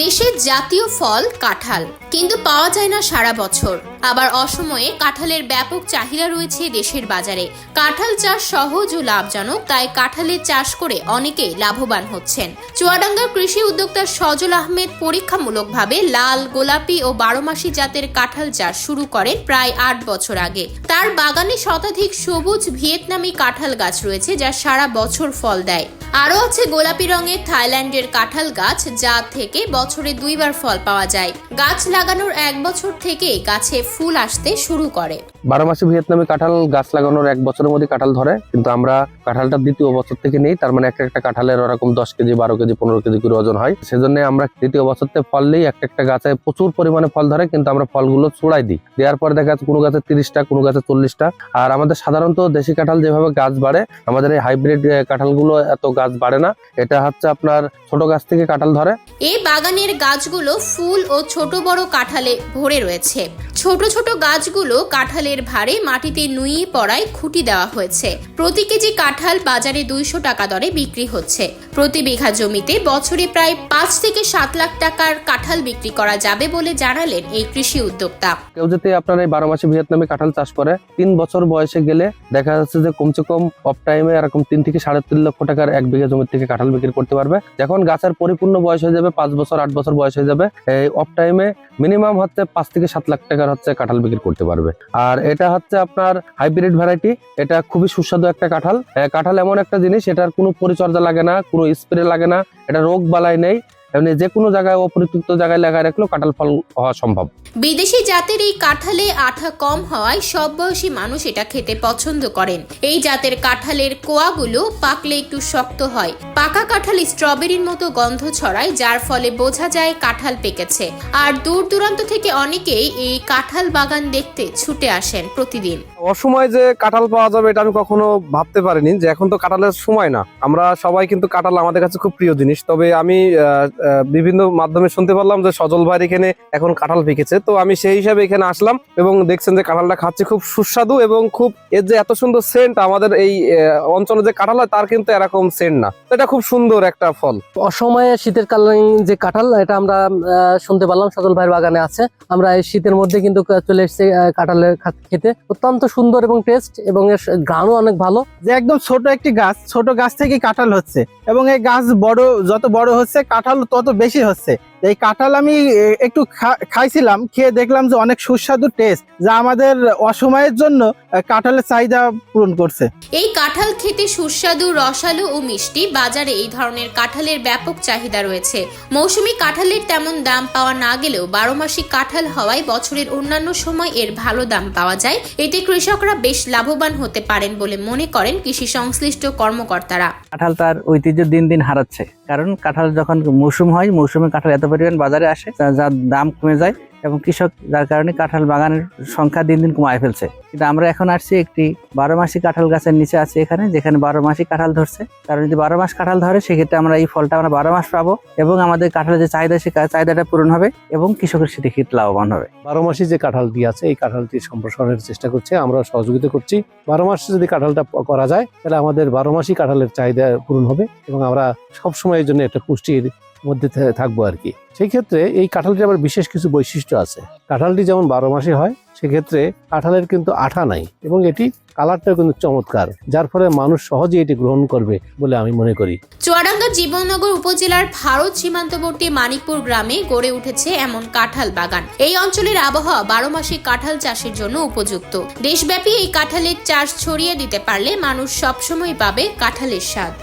দেশের জাতীয় ফল কাঁঠাল, কিন্তু পাওয়া যায় না সারা বছর। আবার অসময়ে কাঁঠালের ব্যাপক চাহিদা রয়েছে দেশের বাজারে। কাঁঠাল চাষ সহজ ও লাভজনক, তাই কাঁঠালের চাষ করে অনেকেই লাভবান হচ্ছেন। চুয়াডাঙ্গার কৃষি উদ্যোক্তা সজল আহমেদ পরীক্ষামূলকভাবে লাল, গোলাপি ও 12 মাসি জাতের কাঁঠাল চাষ শুরু করেন প্রায় 8 বছর আগে। তার বাগানে শতাধিক সবুজ ভিয়েতনামি কাঁঠাল গাছ রয়েছে, যা সারা বছর ফল দেয়। আরও আছে গোলাপি রঙের থাইল্যান্ডের কাঁঠাল গাছ, যা থেকে বছরে 2 বার ফল পাওয়া যায়। গাছ লাগানোর 1 বছর থেকেই গাছে ফুল আসতে শুরু করে। 12 মাসি ভিয়েতনামি কাঁঠাল গাছ লাগানোর 1 বছরের মধ্যে কাঁঠাল ধরে, কিন্তু আমরা কাঁঠালটা দ্বিতীয় বছর থেকে নেই। তার মানে একটা কাঁঠালের ওরকম 10 কেজি, 12 কেজি, 15 কেজি করে ওজন হয়। সেজন্য আমরা দ্বিতীয় বছর থেকে ফল নেই। একটা গাছে প্রচুর পরিমাণে ফল ধরে, কিন্তু আমরা ফলগুলো ছড়াই দিই। দেওয়ার পরে দেখা যাচ্ছে কোনো গাছে 30টা, কোনো গাছে 40টা। আর আমাদের সাধারণত দেশি কাঁঠাল যেভাবে গাছ বাড়ে, আমাদের এই হাইব্রিড কাঁঠালগুলো এত গাছ বাড়ে না। এটা হচ্ছে আপনার ছোট গাছ থেকে কাঁঠাল ধরে। এই বাগানের গাছগুলো ফুল ও ছোট বড় কাঁঠালে ভরে রয়েছে। ছোট ছোট গাছগুলো কাঁঠালের ভারে মাটিতে নুইয়ে পড়ায় খুঁটি দেওয়া হয়েছে। প্রতি কেজি কাঁঠাল বাজারে 200 টাকা দরে বিক্রি হচ্ছে। প্রতি বিঘা জমিতে বছরে প্রায় 5 থেকে 7 লাখ টাকার কাঁঠাল বিক্রি করা যাবে বলে জানালেন এই কৃষি উদ্যোক্তা। কেউ যদি আপনার এই 12 মাসি ভিয়েতনামি কাঁঠাল চাষ করে, 3 বছর বয়সে গেলে দেখা যাচ্ছে যে কমসে কম অফ টাইমে এরকম 3 থেকে 3.5 লক্ষ টাকার 1 বিঘা জমি থেকে কাঁঠাল বিক্রি করতে পারবে। যখন গাছের পরিপূর্ণ বয়স হয়ে যাবে, 5 বছর 8 বছর বয়স হয়ে যাবে, এই অফ টাইমে মিনিমাম হচ্ছে 5 থেকে 7 লাখ টাকার হচ্ছে কাঁঠাল বিক্রি করতে পারবে। আর এটা হচ্ছে আপনার হাইব্রিড ভ্যারাইটি। এটা খুবই সুস্বাদু একটা কাঁঠাল। কাঁঠাল এমন একটা জিনিস, এটার কোনো পরিচর্যা লাগে না, কোনো স্প্রে লাগে না, এটা রোগ বালাই নেই। এমনি যে কোনো জায়গায় অপরিত্যক্ত জায়গায় লাগায় রাখলেও কাঁঠাল ফল হওয়া সম্ভব। বিদেশি জাতের এই কাঁঠালে আঠা কম হওয়ায় সব বয়সী মানুষ এটা খেতে পছন্দ করেন। এই জাতের কাঁঠালের কোয়াগুলো পাকলে একটু শক্ত হয়। পাকা কাঁঠাল স্ট্রবেরির মতো গন্ধ ছড়ায়, যার ফলে বোঝা যায় কাঁঠাল পেকেছে। আর দূর দূরান্ত থেকে অনেকেই এই কাঁঠাল বাগান দেখতে ছুটে আসেন প্রতিদিন। অসময় যে কাঁঠাল পাওয়া যাবে এটা আমি কখনো ভাবতে পারিনি, যে এখন তো কাঁঠালের সময় না। আমরা সবাই কিন্তু কাঁঠাল আমাদের কাছে খুব প্রিয় জিনিস। তবে আমি বিভিন্ন মাধ্যমে শুনতে পারলাম যে সজল ভাইয়ের এখানে এখন কাঁঠাল পেকেছে, তো আমি সেই হিসাবে এখানে আসলাম এবং দেখছেন যে কাঁঠালটা খাচ্ছে খুব সুস্বাদু এবং খুব এর যে এত সুন্দর সেন্ট, আমাদের এই অঞ্চলে যে কাঁঠাল হয় তার কিন্তু এরকম সেন্ট না। এটা খুব সুন্দর একটা ফল। অসময়ে শীতের কালীন যে কাঁঠাল, এটা আমরা শুনতে পারলাম সজল ভাইয়ের বাগানে আছে। আমরা এই শীতের মধ্যে কিন্তু চলে এসেছি কাঁঠালের খেতে। অত্যন্ত সুন্দর এবং টেস্ট, এবং এর ঘ্রাণও অনেক ভালো। যে একদম ছোট একটি গাছ, ছোট গাছ থেকে কাঁঠাল হচ্ছে এবং এই গাছ বড়, যত বড় হচ্ছে কাঁঠাল তত বেশি হচ্ছে। এই কাঁঠাল আমি একটু খাইছিলাম, খেয়ে দেখলাম যে অনেক সুস্বাদু টেস্ট, যা আমাদের অসময়ের জন্য কাঁঠালের চাহিদা পূরণ করছে। এই কাঁঠাল খেতে সুস্বাদু, রসালো ও মিষ্টি। বাজারে এই ধরনের কাঁঠালের ব্যাপক চাহিদা রয়েছে। মৌসুমী কাঁঠালের তেমন দাম পাওয়া না গেলেও 12 মাসি কাঁঠাল হওয়ায় বছরের অন্যান্য সময় এর ভালো দাম পাওয়া যায়। এতে কৃষকরা বেশ লাভবান হতে পারেন বলে মনে করেন কৃষি সংশ্লিষ্ট কর্মকর্তারা। কাঁঠাল তার ঐতিহ্য দিন দিন হারাচ্ছে, কারণ কাঁঠাল যখন মৌসুম হয়, মৌসুমে কাঁঠাল এত পরিমাণ বাজারে আসে যার দাম কমে যায়, এবং কৃষক যার কারণে কাঁঠাল বাগানের সংখ্যা দিন দিন কমায় ফেলছে। কিন্তু আমরা এখন আসছি একটি 12 মাসি কাঁঠাল গাছের নিচে আছি এখানে, যেখানে 12 মাসি কাঁঠাল ধরছে। কারণ যদি 12 মাস কাঁঠাল ধরে, সেক্ষেত্রে আমরা এই ফলটা আমরা 12 মাস পাবো, এবং আমাদের কাঁঠালের যে চাহিদা, সে চাহিদাটা পূরণ হবে এবং কৃষকের সেটি ক্ষেত্রে লাভবান হবে। 12 মাসি যে কাঁঠালটি আছে, এই কাঁঠালটি সম্প্রসারণের চেষ্টা করছে, আমরা সহযোগিতা করছি। 12 মাসে যদি কাঁঠালটা করা যায়, তাহলে আমাদের 12 মাসি কাঁঠালের চাহিদা পূরণ হবে এবং আমরা সবসময়ের জন্য একটা পুষ্টির মধ্যে থাকবো আর কি। সেই ক্ষেত্রে এই কাঁঠালটির আবার বিশেষ কিছু বৈশিষ্ট্য আছে। কাঁঠালটি যেমন 12 মাসে হয়, সেক্ষেত্রে কাঁঠালের কিন্তু আঠা নাই এবং এটি কালারটাও কিন্তু চমৎকার, যার ফলে মানুষ সহজেই এটি গ্রহণ করবে বলে আমি মনে করি। চুয়াডাঙ্গা জীবননগর উপজেলার ভারত সীমান্তবর্তী মানিকপুর গ্রামে গড়ে উঠেছে এমন কাঁঠাল বাগান। এই অঞ্চলের আবহাওয়া 12 মাসে কাঁঠাল চাষের জন্য উপযুক্ত। দেশব্যাপী এই কাঁঠালের চাষ ছড়িয়ে দিতে পারলে মানুষ সবসময় পাবে কাঁঠালের স্বাদ।